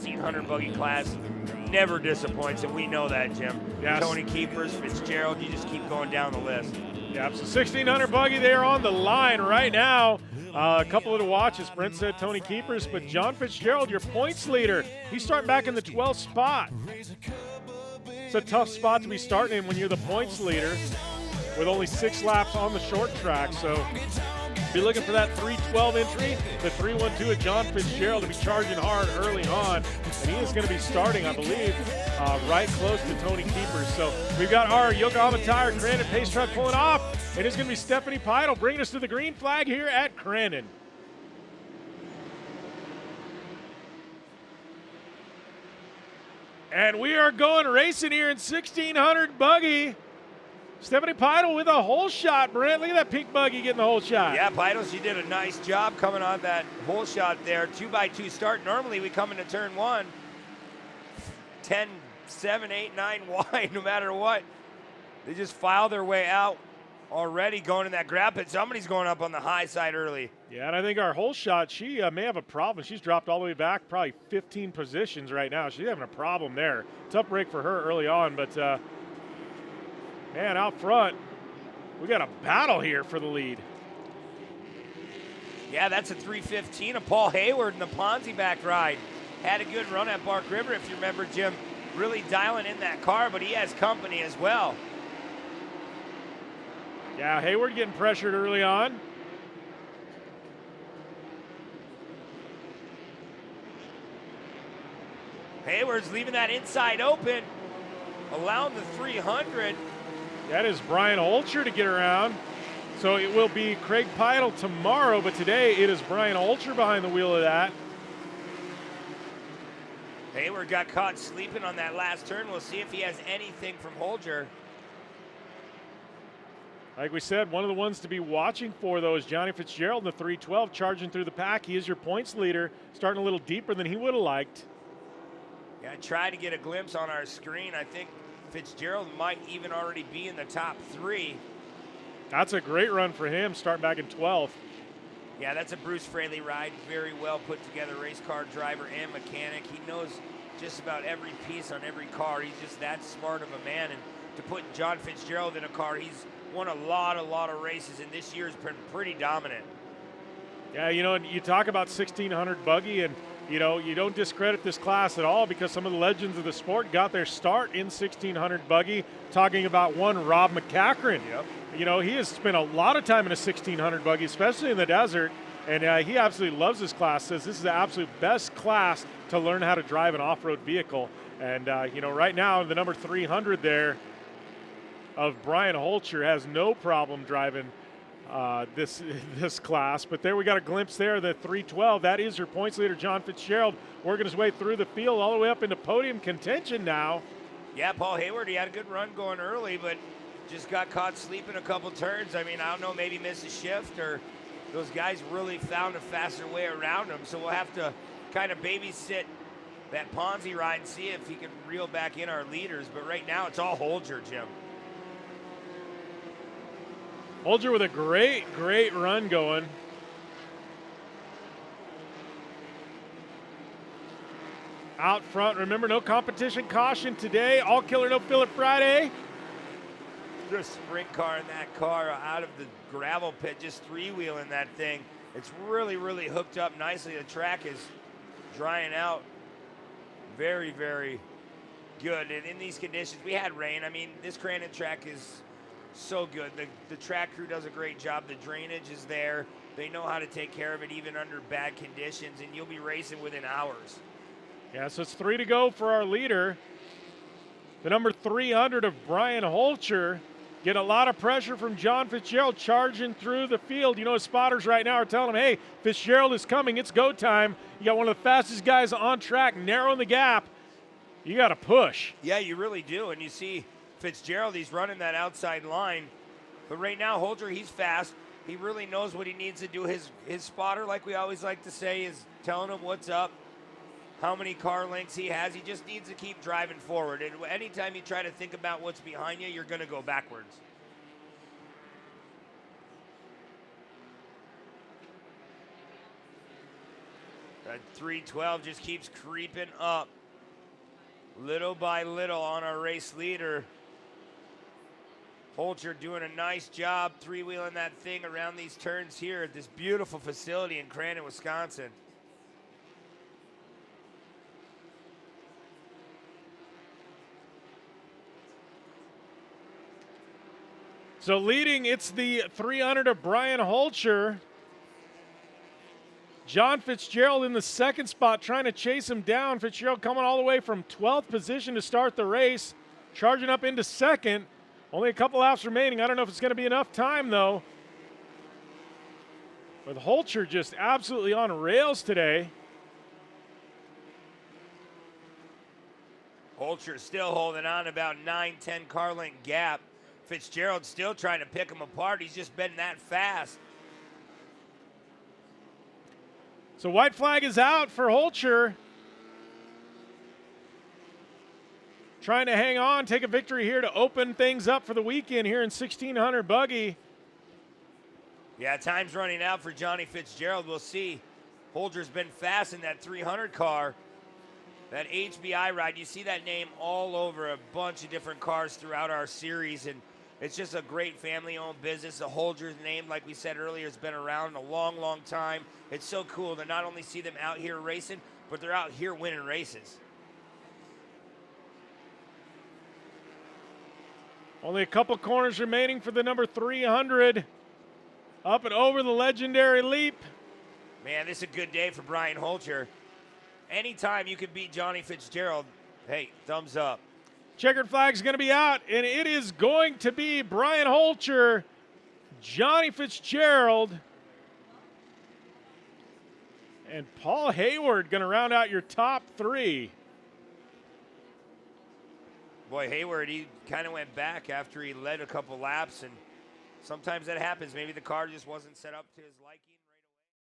1600 buggy class never disappoints, and we know that, Jim. Yes. Tony Keepers, Fitzgerald, you just keep going down the list. Yeah, so 1600 buggy, they are on the line right now. A couple of the watches, Brent said Tony Keepers, but John Fitzgerald, your points leader, he's starting back in the 12th spot. It's a tough spot to be starting in when you're the points leader with only 6 laps on the short track. So be looking for that 312 entry, the 312 of John Fitzgerald to be charging hard early on. And he is going to be starting, I believe, right close to Tony Keepers. So we've got our Yokohama Tire Crandon pace truck pulling off. It is going to be Stephanie Peidel bringing us to the green flag here at Crandon. And we are going racing here in 1600 buggy. Stephanie Peidel with a hole shot, Brent. Look at that pink buggy getting the hole shot. Yeah, Peidel, she did a nice job coming on that hole shot there. 2x2 start. Normally we come into turn 1, 10, 7, 8, 9 wide, no matter what. They just file their way out already going in that grab pit. Somebody's going up on the high side early. Yeah, and I think our hole shot, she may have a problem. She's dropped all the way back probably 15 positions right now. She's having a problem there. Tough break for her early on, but man, out front, we got a battle here for the lead. Yeah, that's a 315 of Paul Hayward in the Ponzi back ride. Had a good run at Bark River, if you remember, Jim. Really dialing in that car, but he has company as well. Yeah, Hayward getting pressured early on. Hayward's leaving that inside open, allowing the 300. That is Brian Holcher to get around. So it will be Craig Peidel tomorrow, but today it is Brian Holcher behind the wheel of that. Hayward got caught sleeping on that last turn. We'll see if he has anything from Holger. Like we said, one of the ones to be watching for, though, is Johnny Fitzgerald in the 312, charging through the pack. He is your points leader, starting a little deeper than he would have liked. Yeah, I tried to get a glimpse on our screen. I think Fitzgerald might even already be in the top 3. That's a great run for him, starting back in 12th. Yeah, that's a Bruce Fraley ride. Very well put together race car driver and mechanic. He knows just about every piece on every car. He's just that smart of a man. And to put John Fitzgerald in a car, he's won a lot of races, and this year's been pretty dominant. Yeah, you know, and you talk about 1600 buggy, and you know, you don't discredit this class at all because some of the legends of the sport got their start in 1600 buggy. Talking about one Rob Maccachren. Yep. You know, he has spent a lot of time in a 1600 buggy, especially in the desert, and he absolutely loves this class. Says this is the absolute best class to learn how to drive an off-road vehicle. And you know, right now the number 300 there of Brian Holcher has no problem driving this class. But there we got a glimpse there, the 312. That is your points leader, John Fitzgerald, working his way through the field all the way up into podium contention now. Yeah, Paul Hayward, he had a good run going early, but just got caught sleeping a couple turns. I mean, I don't know, maybe missed a shift, or those guys really found a faster way around him. So we'll have to kind of babysit that Ponzi ride and see if he can reel back in our leaders. But right now, it's all Holger, Jim. Holger with a great run going. Out front, remember, no competition caution today. All killer, no filler Friday. Just sprint car in that car out of the gravel pit, just three-wheeling that thing. It's really hooked up nicely. The track is drying out very good. And in these conditions, we had rain. I mean, this Crandon track is so good. The track crew does a great job. The drainage is there. They know how to take care of it even under bad conditions, and you'll be racing within hours. Yeah, so it's 3 to go for our leader. The number 300 of Brian Holcher. Getting a lot of pressure from John Fitzgerald charging through the field. You know, spotters right now are telling him, hey, Fitzgerald is coming. It's go time. You got one of the fastest guys on track, narrowing the gap. You got to push. Yeah, you really do. And you see Fitzgerald, he's running that outside line. But right now, Holger, he's fast. He really knows what he needs to do. His spotter, like we always like to say, is telling him what's up, how many car lengths he has. He just needs to keep driving forward. And anytime you try to think about what's behind you, you're going to go backwards. That 312 just keeps creeping up little by little on our race leader. Holcher doing a nice job three-wheeling that thing around these turns here at this beautiful facility in Crandon, Wisconsin. So leading, it's the 300 of Brian Holcher. John Fitzgerald in the second spot trying to chase him down. Fitzgerald coming all the way from 12th position to start the race, charging up into second. Only a couple laps remaining. I don't know if it's going to be enough time, though. With Holcher just absolutely on rails today. Holcher still holding on about 9-10 car length gap. Fitzgerald still trying to pick him apart. He's just been that fast. So white flag is out for Holcher. Trying to hang on, take a victory here to open things up for the weekend here in 1600 Buggy. Yeah, time's running out for Johnny Fitzgerald. We'll see. Holcher's been fast in that 300 car. That HBI ride, you see that name all over a bunch of different cars throughout our series, and it's just a great family-owned business. The Holger's name, like we said earlier, has been around a long, long time. It's so cool to not only see them out here racing, but they're out here winning races. Only a couple corners remaining for the number 300. Up and over the legendary leap. Man, this is a good day for Brian Holcher. Anytime you can beat Johnny Fitzgerald, hey, thumbs up. Checkered flag's going to be out, and it is going to be Brian Holcher, Johnny Fitzgerald, and Paul Hayward going to round out your top three. Boy, Hayward, he kind of went back after he led a couple laps, and sometimes that happens. Maybe the car just wasn't set up to his liking.